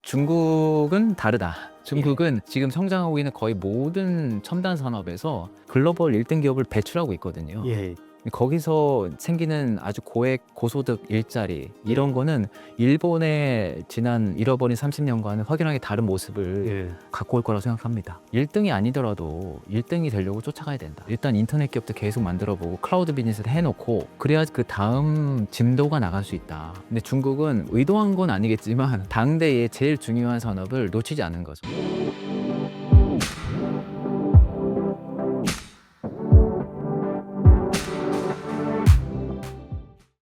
중국은 다르다. 중국은 지금 성장하고 있는 거의 모든 첨단 산업에서 글로벌 1등 기업을 배출하고 있거든요. 예. 거기서 생기는 아주 고액 고소득 일자리 이런 거는 일본의 지난 잃어버린 30년과는 확연하게 다른 모습을 예. 갖고 올 거라고 생각합니다. 1등이 아니더라도 1등이 되려고 쫓아가야 된다. 일단 인터넷 기업도 계속 만들어보고 클라우드 비즈니스를 해놓고 그래야 그 다음 진도가 나갈 수 있다. 근데 중국은 의도한 건 아니겠지만 당대의 제일 중요한 산업을 놓치지 않은 거죠.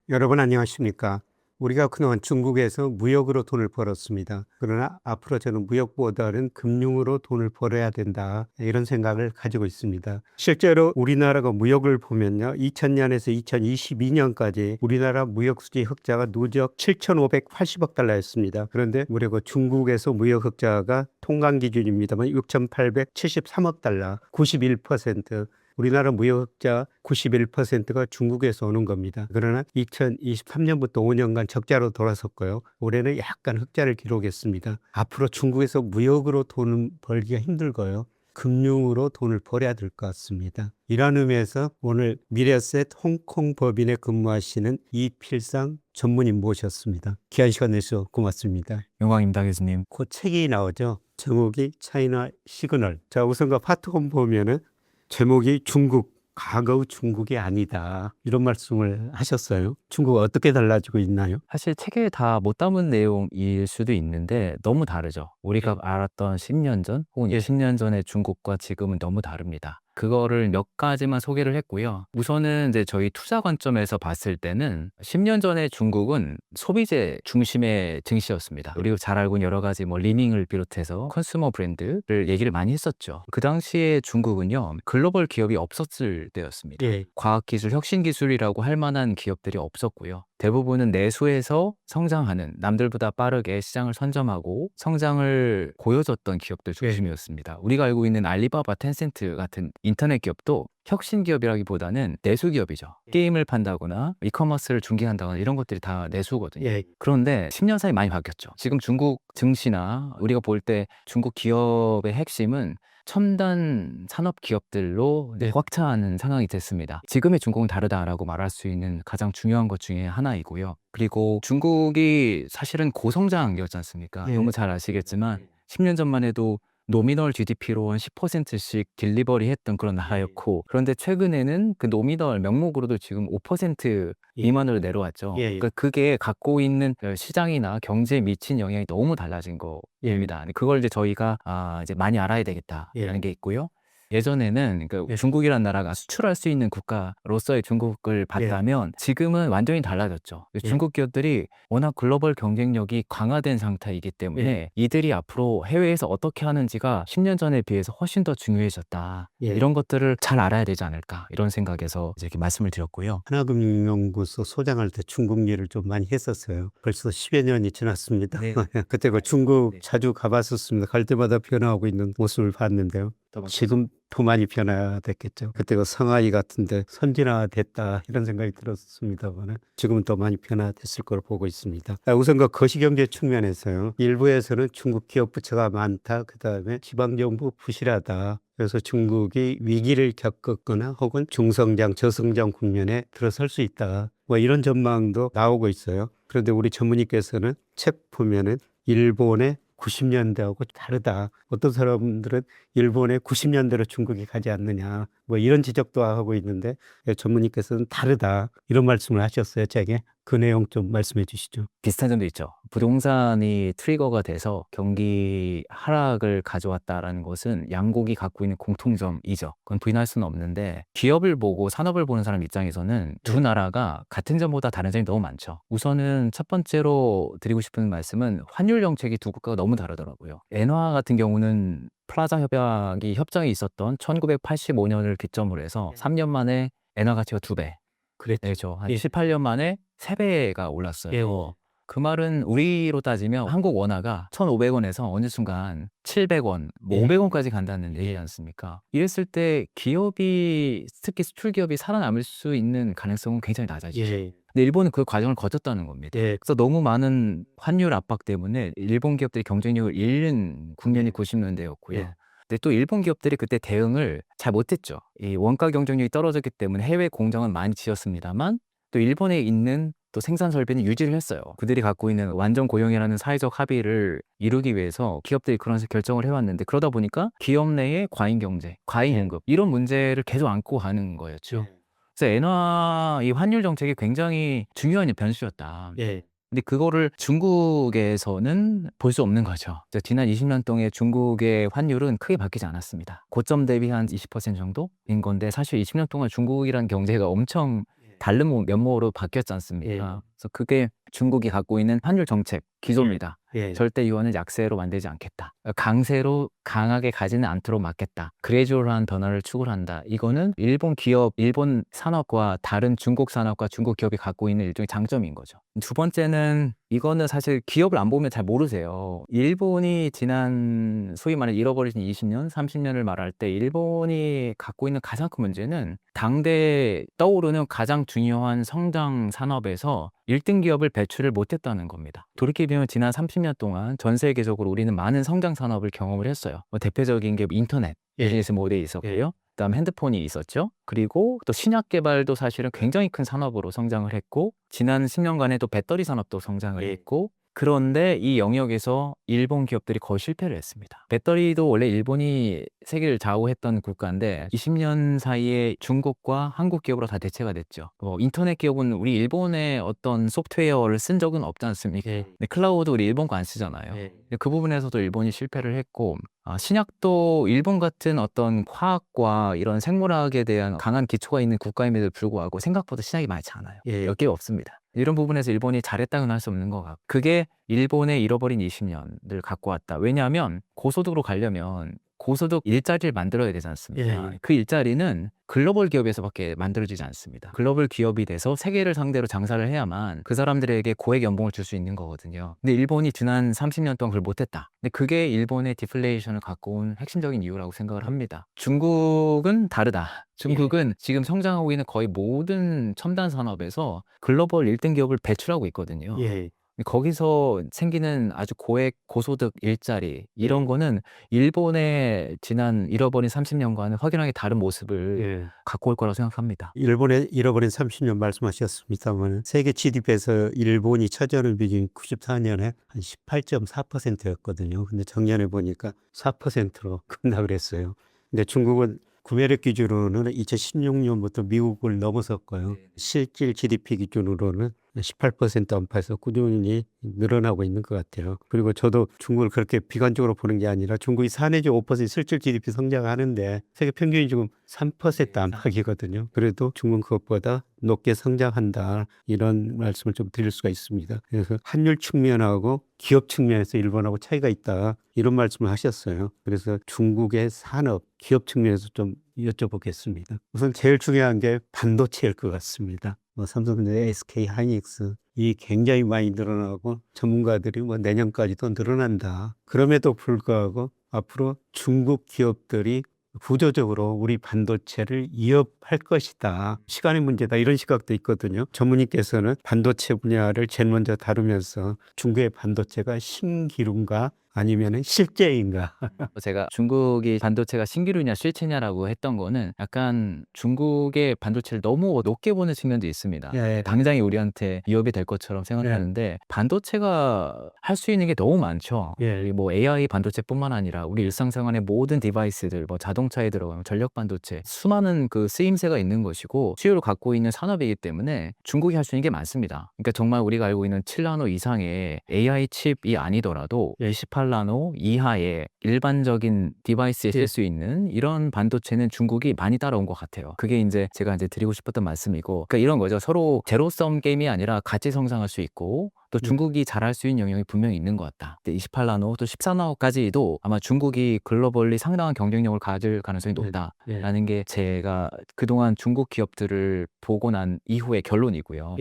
여러분 안녕하십니까? 우리가 그동안 중국에서 무역으로 돈을 벌었습니다. 그러나 앞으로 저는 무역보다는 금융으로 돈을 벌어야 된다, 이런 생각을 가지고 있습니다. 실제로 우리나라가 무역을 보면요, 2000년에서 2022년까지 우리나라 무역 수지 흑자가 누적 7,580억 달러였습니다. 그런데 무려 중국에서 무역 흑자가 통관 기준입니다만 6,873억 달러, 91%. 우리나라 무역흑자 91%가 중국에서 오는 겁니다. 그러나 2023년부터 5년간 적자로 돌아섰고요. 올해는 약간 흑자를 기록했습니다. 앞으로 중국에서 무역으로 돈 벌기가 힘들고요. 금융으로 돈을 벌어야 될 것 같습니다. 이런 의미에서 오늘 미래셋 홍콩 법인에 근무하시는 이필상 전문인 모셨습니다. 귀한 시간 내주셔서 고맙습니다. 영광입니다, 교수님. 그 책이 나오죠. 제목이 차이나 시그널. 자, 우선 그 파트홈 보면은 제목이 중국, 과거의 중국이 아니다, 이런 말씀을 하셨어요. 중국은 어떻게 달라지고 있나요? 사실 책에 다 못 담은 내용일 수도 있는데 너무 다르죠. 우리가 알았던 10년 전 혹은 20년 전의 중국과 지금은 너무 다릅니다. 그거를 몇 가지만 소개를 했고요. 우선은 이제 저희 투자 관점에서 봤을 때는 10년 전의 중국은 소비재 중심의 증시였습니다. 우리가 잘 알고 있는 여러 가지 리닝을 비롯해서 컨슈머 브랜드를 얘기를 많이 했었죠. 그 당시에 중국은요, 글로벌 기업이 없었을 때였습니다. 예. 과학기술, 혁신기술이라고 할 만한 기업들이 없었고요. 대부분은 내수에서 성장하는, 남들보다 빠르게 시장을 선점하고 성장을 보여줬던 기업들 중심이었습니다. 우리가 알고 있는 알리바바, 텐센트 같은 인터넷 기업도 혁신 기업이라기보다는 내수 기업이죠. 게임을 판다거나 이커머스를 중개한다거나 이런 것들이 다 내수거든요. 예. 그런데 10년 사이 많이 바뀌었죠. 지금 중국 증시나 우리가 볼 때 중국 기업의 핵심은 첨단 산업 기업들로 꽉 차는 상황이 됐습니다. 지금의 중국은 다르다라고 말할 수 있는 가장 중요한 것 중에 하나이고요. 그리고 중국이 사실은 고성장이었지 않습니까? 너무 잘 아시겠지만 10년 전만 해도 노미널 GDP로 한 10%씩 딜리버리 했던 그런 나라였고, 그런데 최근에는 그 노미널 명목으로도 지금 5% 미만으로 내려왔죠. 그러니까 그게 갖고 있는 시장이나 경제에 미친 영향이 너무 달라진 겁니다. 그걸 이제 저희가 이제 많이 알아야 되겠다라는 게 있고요. 예전에는 중국이라는 나라가 수출할 수 있는 국가로서의 중국을 봤다면 지금은 완전히 달라졌죠. 중국 기업들이 워낙 글로벌 경쟁력이 강화된 상태이기 때문에 이들이 앞으로 해외에서 어떻게 하는지가 10년 전에 비해서 훨씬 더 중요해졌다. 이런 것들을 잘 알아야 되지 않을까, 이런 생각에서 이제 이렇게 말씀을 드렸고요. 하나금융연구소 소장할 때 중국 일을 좀 많이 했었어요. 벌써 10여 년이 지났습니다. 그때 그 중국 자주 가봤었습니다. 갈 때마다 변화하고 있는 모습을 봤는데요. 지금 더 많이 변화됐겠죠. 그때 그 상하이 같은데 선진화됐다, 이런 생각이 들었습니다만 지금은 더 많이 변화됐을 거로 보고 있습니다. 우선 그 거시경제 측면에서요, 일부에서는 중국 기업 부채가 많다, 그 다음에 지방정부 부실하다, 그래서 중국이 위기를 겪었거나 혹은 중성장, 저성장 국면에 들어설 수 있다, 이런 전망도 나오고 있어요. 그런데 우리 전문의께서는 책 보면은 일본의 90년대하고 다르다. 어떤 사람들은 일본의 90년대로 중국이 가지 않느냐, 이런 지적도 하고 있는데 전문의께서는 다르다, 이런 말씀을 하셨어요, 책에. 그 내용 좀 말씀해 주시죠. 비슷한 점도 있죠. 부동산이 트리거가 돼서 경기 하락을 가져왔다라는 것은 양국이 갖고 있는 공통점이죠. 그건 부인할 수는 없는데, 기업을 보고 산업을 보는 사람 입장에서는 두 나라가 같은 점보다 다른 점이 너무 많죠. 우선은 첫 번째로 드리고 싶은 말씀은 환율 정책이 두 국가가 너무 다르더라고요. 엔화 같은 경우는 플라자 협정이 있었던 1985년을 기점으로 해서 3년 만에 엔화 가치가 2배. 그렇죠. 한 18년 만에 3배가 올랐어요. 그 말은 우리로 따지면 한국 원화가 1,500원에서 어느 순간 700원, 500원까지 간다는 얘기지 않습니까? 이랬을 때 기업이, 특히 수출 기업이 살아남을 수 있는 가능성은 굉장히 낮아지죠. 근데 일본은 그 과정을 거쳤다는 겁니다. 예. 그래서 너무 많은 환율 압박 때문에 일본 기업들이 경쟁력을 잃는 국면이 예. 90년대였고요. 예. 근데 또 일본 기업들이 그때 대응을 잘 못했죠. 이 원가 경쟁력이 떨어졌기 때문에 해외 공장은 많이 지었습니다만 또 일본에 있는 또 생산 설비는 유지를 했어요. 그들이 갖고 있는 완전 고용이라는 사회적 합의를 이루기 위해서 기업들이 그런 결정을 해왔는데 그러다 보니까 기업 내의 과잉 경제, 과잉 예. 임금 이런 문제를 계속 안고 가는 거였죠. 예. 그래서 엔화 이 환율 정책이 굉장히 중요한 변수였다. 예. 근데 그거를 중국에서는 볼 수 없는 거죠. 그래서 지난 20년 동안 중국의 환율은 크게 바뀌지 않았습니다. 고점 대비 한 20% 정도인 건데 사실 20년 동안 중국이란 경제가 엄청 다른 면모로 바뀌었지 않습니까? 예. 그래서 그게 중국이 갖고 있는 환율 정책 기조입니다. 예. 절대 유언을 약세로 만들지 않겠다. 강세로 강하게 가지는 않도록 막겠다. 그레이주얼한 변화를 추구한다. 이거는 일본 기업, 일본 산업과 다른 중국 산업과 중국 기업이 갖고 있는 일종의 장점인 거죠. 두 번째는 이거는 사실 기업을 안 보면 잘 모르세요. 일본이 지난 소위 말해 잃어버린 20년, 30년을 말할 때 일본이 갖고 있는 가장 큰 문제는 당대 떠오르는 가장 중요한 성장 산업에서 1등 기업을 배출을 못했다는 겁니다. 돌이켜보면 지난 30년 동안 전 세계적으로 우리는 많은 성장 산업을 경험을 했어요. 대표적인 게 인터넷, 예. 비즈니스 모델이 있었고요. 그다음 핸드폰이 있었죠. 그리고 또 신약 개발도 사실은 굉장히 큰 산업으로 성장을 했고 지난 10년간에 또 배터리 산업도 성장을 예. 했고 그런데 이 영역에서 일본 기업들이 거의 실패를 했습니다. 배터리도 원래 일본이 세계를 좌우했던 국가인데 20년 사이에 중국과 한국 기업으로 다 대체가 됐죠. 인터넷 기업은 우리 일본의 어떤 소프트웨어를 쓴 적은 없지 않습니까? 예. 근데 클라우드 우리 일본 거 안 쓰잖아요. 예. 그 부분에서도 일본이 실패를 했고 신약도 일본 같은 어떤 화학과 이런 생물학에 대한 강한 기초가 있는 국가임에도 불구하고 생각보다 신약이 많지 않아요. 예. 몇 개 없습니다. 이런 부분에서 일본이 잘했다고는 할 수 없는 것 같고 그게 일본의 잃어버린 20년을 갖고 왔다. 왜냐하면 고소득으로 가려면 고소득 일자리를 만들어야 되지 않습니까? 예. 그 일자리는 글로벌 기업에서밖에 만들어지지 않습니다. 글로벌 기업이 돼서 세계를 상대로 장사를 해야만 그 사람들에게 고액 연봉을 줄 수 있는 거거든요. 근데 일본이 지난 30년 동안 그걸 못했다. 근데 그게 일본의 디플레이션을 갖고 온 핵심적인 이유라고 생각을 합니다. 중국은 다르다. 중국은 지금 성장하고 있는 거의 모든 첨단 산업에서 글로벌 1등 기업을 배출하고 있거든요. 예. 거기서 생기는 아주 고액 고소득 일자리 이런 거는 일본의 지난 잃어버린 30년과는 확연하게 다른 모습을 예. 갖고 올 거라고 생각합니다. 일본의 잃어버린 30년 말씀하셨습니다만 세계 GDP에서 일본이 차지하는 비중이 94년에 한 18.4%였거든요. 근데 작년에 보니까 4%로 급락을 했어요. 근데 중국은 구매력 기준으로는 2016년부터 미국을 넘어섰고요. 실질 GDP 기준으로는 18% 안팎에서 꾸준히 늘어나고 있는 것 같아요. 그리고 저도 중국을 그렇게 비관적으로 보는 게 아니라 중국이 4 내지 5% 실질 GDP 성장하는데 세계 평균이 지금 3% 안팎이거든요. 그래도 중국은 그것보다 높게 성장한다. 이런 말씀을 좀 드릴 수가 있습니다. 그래서 환율 측면하고 기업 측면에서 일본하고 차이가 있다. 이런 말씀을 하셨어요. 그래서 중국의 산업, 기업 측면에서 좀 여쭤보겠습니다. 우선 제일 중요한 게 반도체일 것 같습니다. 삼성전자, SK 하이닉스 이 굉장히 많이 늘어나고 전문가들이 내년까지도 늘어난다. 그럼에도 불구하고 앞으로 중국 기업들이 구조적으로 우리 반도체를 위협할 것이다. 시간의 문제다. 이런 시각도 있거든요. 전문의께서는 반도체 분야를 제일 먼저 다루면서 중국의 반도체가 신기루인가 아니면 실제인가? 제가 중국이 반도체가 신기루냐 실체냐라고 했던 거는 약간 중국의 반도체를 너무 높게 보는 측면도 있습니다. 예. 당장이 우리한테 위협이 될 것처럼 생각하는데 반도체가 할 수 있는 게 너무 많죠. 예. 우리 AI 반도체뿐만 아니라 우리 일상생활의 모든 디바이스들, 자동차에 들어가면 전력 반도체 수많은 그 쓰임새가 있는 것이고 수요를 갖고 있는 산업이기 때문에 중국이 할 수 있는 게 많습니다. 그러니까 정말 우리가 알고 있는 7나노 이상의 AI 칩이 아니더라도 28나노 이하의 일반적인 디바이스에 쓸 수 있는 이런 반도체는 중국이 많이 따라온 것 같아요. 그게 이제 제가 드리고 싶었던 말씀이고, 그러니까 이런 거죠. 서로 제로섬 게임이 아니라 같이 성장할 수 있고 또 중국이 잘할 수 있는 영역이 분명히 있는 것 같다. 28나노 또 14나노까지도 아마 중국이 글로벌리 상당한 경쟁력을 가질 가능성이 높다라는 게 제가 그동안 중국 기업들을 보고 난 이후의 결론이고요.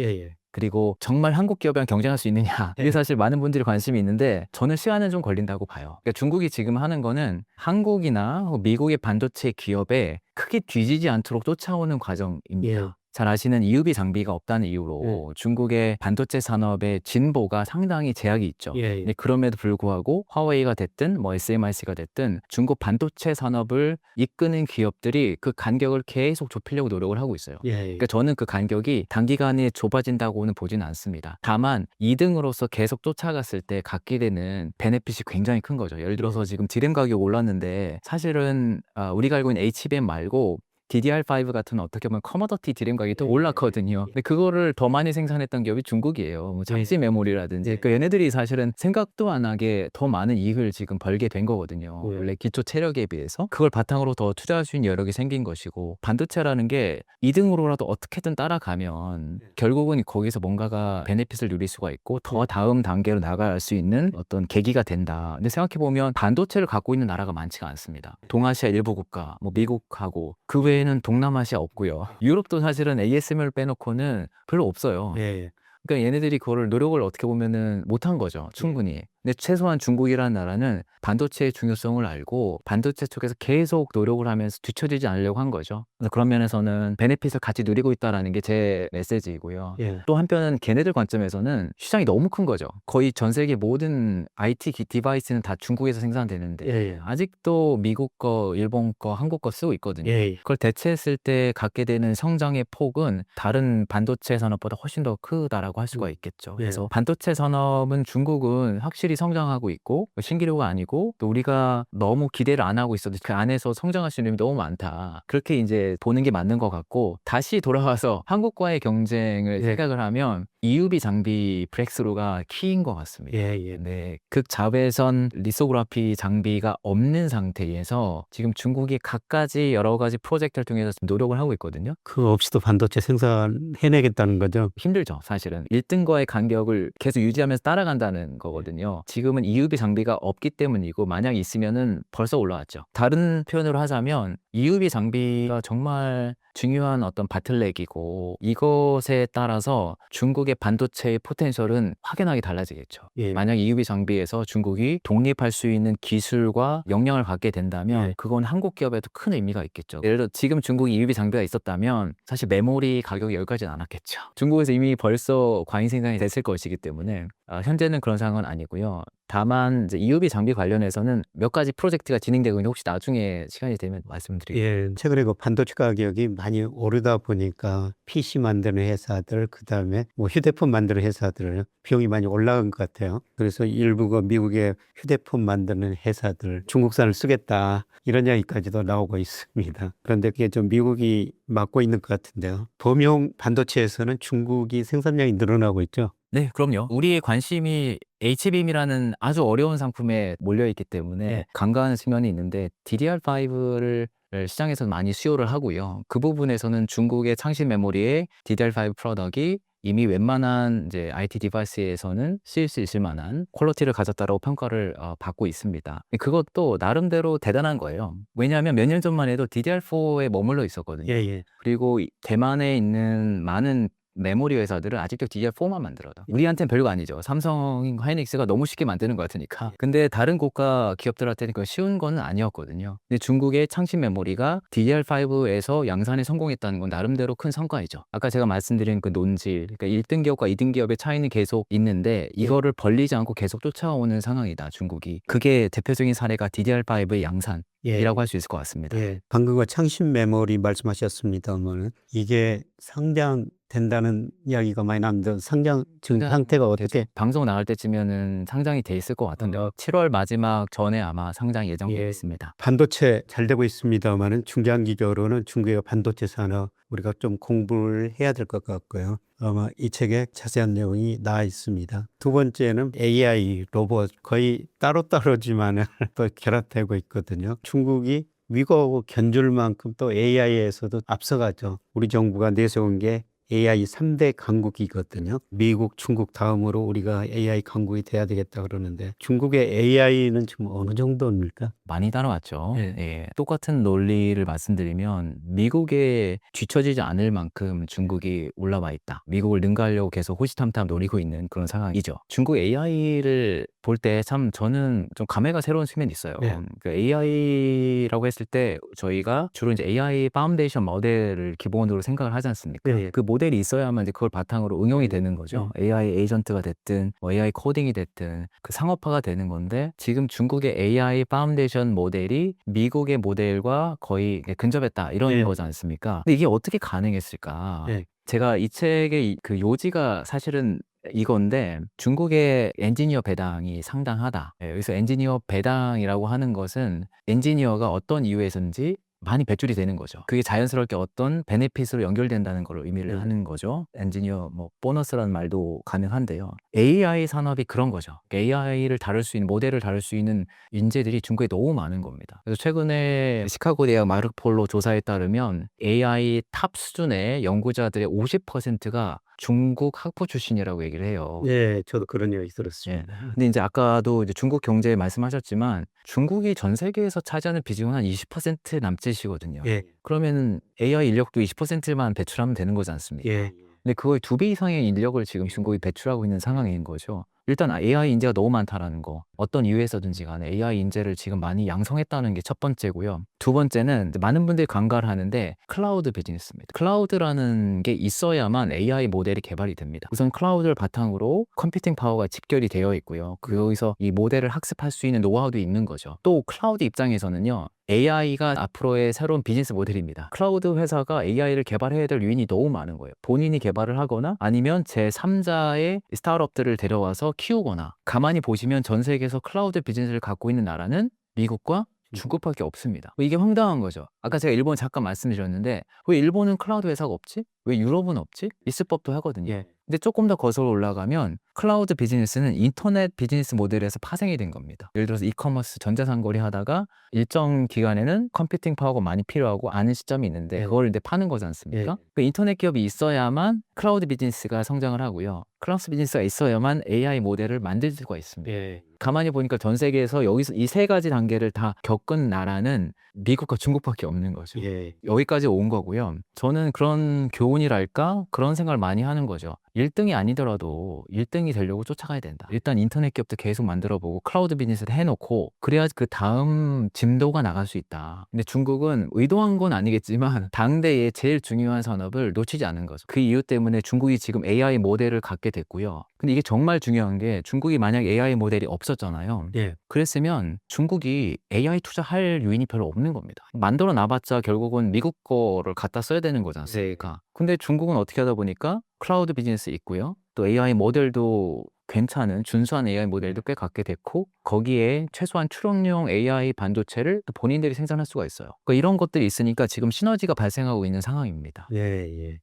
그리고 정말 한국 기업이랑 경쟁할 수 있느냐 이게 사실 많은 분들이 관심이 있는데 저는 시간은 좀 걸린다고 봐요. 그러니까 중국이 지금 하는 거는 한국이나 미국의 반도체 기업에 크게 뒤지지 않도록 쫓아오는 과정입니다. 잘 아시는 EUV 장비가 없다는 이유로 중국의 반도체 산업의 진보가 상당히 제약이 있죠. 예, 근데 그럼에도 불구하고 화웨이가 됐든 뭐 SMIC가 됐든 중국 반도체 산업을 이끄는 기업들이 그 간격을 계속 좁히려고 노력을 하고 있어요. 예, 그러니까 저는 그 간격이 단기간에 좁아진다고는 보지는 않습니다. 다만 2등으로서 계속 쫓아갔을 때 갖게 되는 베네핏이 굉장히 큰 거죠. 예를 들어서 지금 디램 가격 올랐는데 사실은 우리가 알고 있는 HBM 말고 DDR5 같은 어떻게 보면 커머더티 디램 가격이 더 올랐거든요. 근데 그거를 더 많이 생산했던 기업이 중국이에요. 뭐 잡지 메모리라든지. 그 얘네들이 사실은 생각도 안 하게 더 많은 이익을 지금 벌게 된 거거든요. 원래 기초 체력에 비해서. 그걸 바탕으로 더 투자할 수 있는 여력이 생긴 것이고 반도체라는 게 2등으로라도 어떻게든 따라가면 결국은 거기서 뭔가가 베네핏을 누릴 수가 있고 더 다음 단계로 나갈 수 있는 어떤 계기가 된다. 근데 생각해보면 반도체를 갖고 있는 나라가 많지가 않습니다. 동아시아 일부 국가, 뭐 미국하고 그 외에는 동남아시아 없고요. 유럽도 사실은 ASML 빼놓고는 별로 없어요. 예, 그러니까 얘네들이 그거를 노력을 어떻게 보면은 못한 거죠. 충분히. 근데 최소한 중국이라는 나라는 반도체의 중요성을 알고 반도체 쪽에서 계속 노력을 하면서 뒤처지지 않으려고 한 거죠. 그래서 그런 면에서는 베네핏을 같이 누리고 있다라는 게 제 메시지이고요. 예, 또 한편은 걔네들 관점에서는 시장이 너무 큰 거죠. 거의 전 세계 모든 IT 디바이스는 다 중국에서 생산되는데 예, 아직도 미국 거, 일본 거, 한국 거 쓰고 있거든요. 예, 그걸 대체했을 때 갖게 되는 성장의 폭은 다른 반도체 산업보다 훨씬 더 크다라고 할 수가 있겠죠. 그래서 반도체 산업은 중국은 확실히 성장하고 있고 신기루가 아니고 또 우리가 너무 기대를 안 하고 있어도 그 안에서 성장할 수 있는 점이 너무 많다. 그렇게 이제 보는 게 맞는 것 같고 다시 돌아와서 한국과의 경쟁을 생각을 하면 EUV 장비 브렉스루가 키인 것 같습니다. 예. 네, 극자외선 리소그라피 장비가 없는 상태에서 지금 중국이 갖가지 여러 가지 프로젝트를 통해서 노력을 하고 있거든요. 그거 없이도 반도체 생산해내겠다는 거죠. 힘들죠, 사실은. 1등과의 간격을 계속 유지하면서 따라간다는 거거든요. 지금은 EUV 장비가 없기 때문이고 만약 있으면은 벌써 올라왔죠. 다른 표현으로 하자면 EUV 장비가 정말 중요한 어떤 바틀렉이고 이것에 따라서 중국의 반도체의 포텐셜은 확연하게 달라지겠죠. 만약 EUV 장비에서 중국이 독립할 수 있는 기술과 역량을 갖게 된다면 그건 한국 기업에도 큰 의미가 있겠죠. 예를 들어 지금 중국이 EUV 장비가 있었다면 사실 메모리 가격이 여기까지는 않았겠죠. 중국에서 이미 벌써 과잉 생산이 됐을 것이기 때문에 현재는 그런 상황은 아니고요. 다만 이제 EUV 장비 관련해서는 몇 가지 프로젝트가 진행되고 있는데 혹시 나중에 시간이 되면 말씀드리겠습니다. 최근에 그 반도체 가격이 많이 오르다 보니까 PC 만드는 회사들, 그 다음에 뭐 휴대폰 만드는 회사들 비용이 많이 올라간 것 같아요. 그래서 일부가 미국의 휴대폰 만드는 회사들 중국산을 쓰겠다 이런 이야기까지도 나오고 있습니다. 그런데 그게 좀 미국이 맡고 있는 것 같은데요. 범용 반도체에서는 중국이 생산량이 늘어나고 있죠. 네, 그럼요. 우리의 관심이 HBM이라는 아주 어려운 상품에 몰려있기 때문에 간과하는 측면이 있는데 DDR5를 시장에서 많이 수요를 하고요. 그 부분에서는 중국의 창신 메모리의 DDR5 프로덕이 이미 웬만한 이제 IT 디바이스에서는 쓰일 수 있을 만한 퀄리티를 가졌다라고 평가를 받고 있습니다. 그것도 나름대로 대단한 거예요. 왜냐하면 몇 년 전만 해도 DDR4에 머물러 있었거든요. 그리고 대만에 있는 많은 메모리 회사들은 아직도 DDR4만 만들어요. 우리한테는 별거 아니죠. 삼성, 하이닉스가 너무 쉽게 만드는 것 같으니까. 근데 다른 고가 기업들한테는 그거 쉬운 건 아니었거든요. 근데 중국의 창신 메모리가 DDR5에서 양산에 성공했다는 건 나름대로 큰 성과이죠. 아까 제가 말씀드린 그 논질, 그러니까 1등 기업과 2등 기업의 차이는 계속 있는데 이거를 벌리지 않고 계속 쫓아오는 상황이다, 중국이. 그게 대표적인 사례가 DDR5의 양산. 이라고 할 수 있을 것 같습니다. 방금과 창신 메모리 말씀하셨습니다만 이게 상장된다는 이야기가 많이 나는데 상장 지금 상태가 어떻게? 방송 나갈 때쯤에는 상장이 돼 있을 것 같은데요. 7월 마지막 전에 아마 상장 예정되어 있습니다. 반도체 잘 되고 있습니다만은 중장기적으로는 중국의 반도체 산업 우리가 좀 공부를 해야 될 것 같고요. 아마 이 책에 자세한 내용이 나와 있습니다. 두 번째는 AI, 로봇 거의 따로따로지만은 또 결합되고 있거든요. 중국이 미국하고 견줄 만큼 또 AI에서도 앞서가죠. 우리 정부가 내세운 게 AI 3대 강국이거든요. 미국, 중국 다음으로 우리가 AI 강국이 돼야 되겠다 그러는데 중국의 AI는 지금 어느 정도입니까? 많이 따라왔죠. 예. 예. 똑같은 논리를 말씀드리면 미국에 뒤처지지 않을 만큼 중국이 올라와 있다. 미국을 능가하려고 계속 호시탐탐 노리고 있는 그런 상황이죠. 중국 AI를 볼 때 참 저는 좀 감회가 새로운 측면이 있어요. 네. 그 AI라고 했을 때 저희가 주로 이제 AI 파운데이션 모델을 기본으로 생각을 하지 않습니까? 네. 그 모델이 있어야만 이제 그걸 바탕으로 응용이 되는 거죠. 네. AI 에이전트가 됐든 뭐 AI 코딩이 됐든 그 상업화가 되는 건데 지금 중국의 AI 파운데이션 모델이 미국의 모델과 거의 근접했다 이런 네. 거지 않습니까? 근데 이게 어떻게 가능했을까? 네. 제가 이 책의 그 요지가 사실은 이건데 중국의 엔지니어 배당이 상당하다. 예, 여기서 엔지니어 배당이라고 하는 것은 엔지니어가 어떤 이유에서인지 많이 배출이 되는 거죠. 그게 자연스럽게 어떤 베네핏으로 연결된다는 걸 의미를 네. 하는 거죠. 엔지니어 뭐 보너스라는 말도 가능한데요. AI 산업이 그런 거죠. AI를 다룰 수 있는 모델을 다룰 수 있는 인재들이 중국에 너무 많은 겁니다. 그래서 최근에 시카고 대학 마르폴로 조사에 따르면 AI 탑 수준의 연구자들의 50%가 중국 학부 출신이라고 얘기를 해요. 네, 저도 그런 이야기 예. 들었습니다. 근데 이제 아까도 이제 중국 경제 말씀하셨지만 중국이 전 세계에서 차지하는 비중은 한 20% 남짓이거든요. 예. 그러면은 AI 인력도 20%만 배출하면 되는 거지 않습니까? 예. 근데 그거의 2배 이상의 인력을 지금 중국이 배출하고 있는 상황인 거죠. 일단 AI 인재가 너무 많다라는 거. 어떤 이유에서든지 간에 AI 인재를 지금 많이 양성했다는 게 첫 번째고요. 두 번째는 이제 많은 분들이 간과를 하는데 클라우드 비즈니스입니다. 클라우드라는 게 있어야만 AI 모델이 개발이 됩니다. 우선 클라우드를 바탕으로 컴퓨팅 파워가 집결이 되어 있고요. 거기서 이 모델을 학습할 수 있는 노하우도 있는 거죠. 또 클라우드 입장에서는요. AI가 앞으로의 새로운 비즈니스 모델입니다. 클라우드 회사가 AI를 개발해야 될 요인이 너무 많은 거예요. 본인이 개발을 하거나 아니면 제3자의 스타트업들을 데려와서 키우거나 가만히 보시면 전 세계에서 클라우드 비즈니스를 갖고 있는 나라는 미국과 중국밖에 없습니다. 이게 황당한 거죠. 아까 제가 일본 잠깐 말씀드렸는데 왜 일본은 클라우드 회사가 없지? 왜 유럽은 없지? 있을 법도 하거든요. 예. 근데 조금 더 거슬러 올라가면 클라우드 비즈니스는 인터넷 비즈니스 모델에서 파생이 된 겁니다. 예를 들어서 이커머스 전자상거래 하다가 일정 기간에는 컴퓨팅 파워가 많이 필요하고 아는 시점이 있는데 예. 그걸 이제 파는 거지 않습니까? 그 인터넷 기업이 있어야만 클라우드 비즈니스가 성장을 하고요. 클라우드 비즈니스가 있어야만 AI 모델을 만들 수가 있습니다. 예. 가만히 보니까 전 세계에서 여기서 이 세 가지 단계를 다 겪은 나라는 미국과 중국밖에 없는 거죠. 예. 여기까지 온 거고요. 저는 그런 교훈이랄까? 그런 생각을 많이 하는 거죠. 1등이 아니더라도 1등이 되려고 쫓아가야 된다. 일단 인터넷 기업도 계속 만들어보고 클라우드 비즈니스를 해놓고 그래야 그 다음 진도가 나갈 수 있다. 근데 중국은 의도한 건 아니겠지만 당대의 제일 중요한 산업을 놓치지 않은 거죠. 그 이유 때문에 중국이 지금 AI 모델을 갖게 됐고요. 근데 이게 정말 중요한 게 중국이 만약 AI 모델이 없었잖아요. 예. 그랬으면 중국이 AI 투자할 요인이 별로 없는 겁니다. 만들어 놔봤자 결국은 미국 거를 갖다 써야 되는 거지 않습니까? 근데 중국은 어떻게 하다 보니까 클라우드 비즈니스 있고요. 또 AI 모델도 괜찮은 준수한 AI 모델도 꽤 갖게 됐고 거기에 최소한 추론용 AI 반도체를 또 본인들이 생산할 수가 있어요. 그러니까 이런 것들이 있으니까 지금 시너지가 발생하고 있는 상황입니다. 예. 예.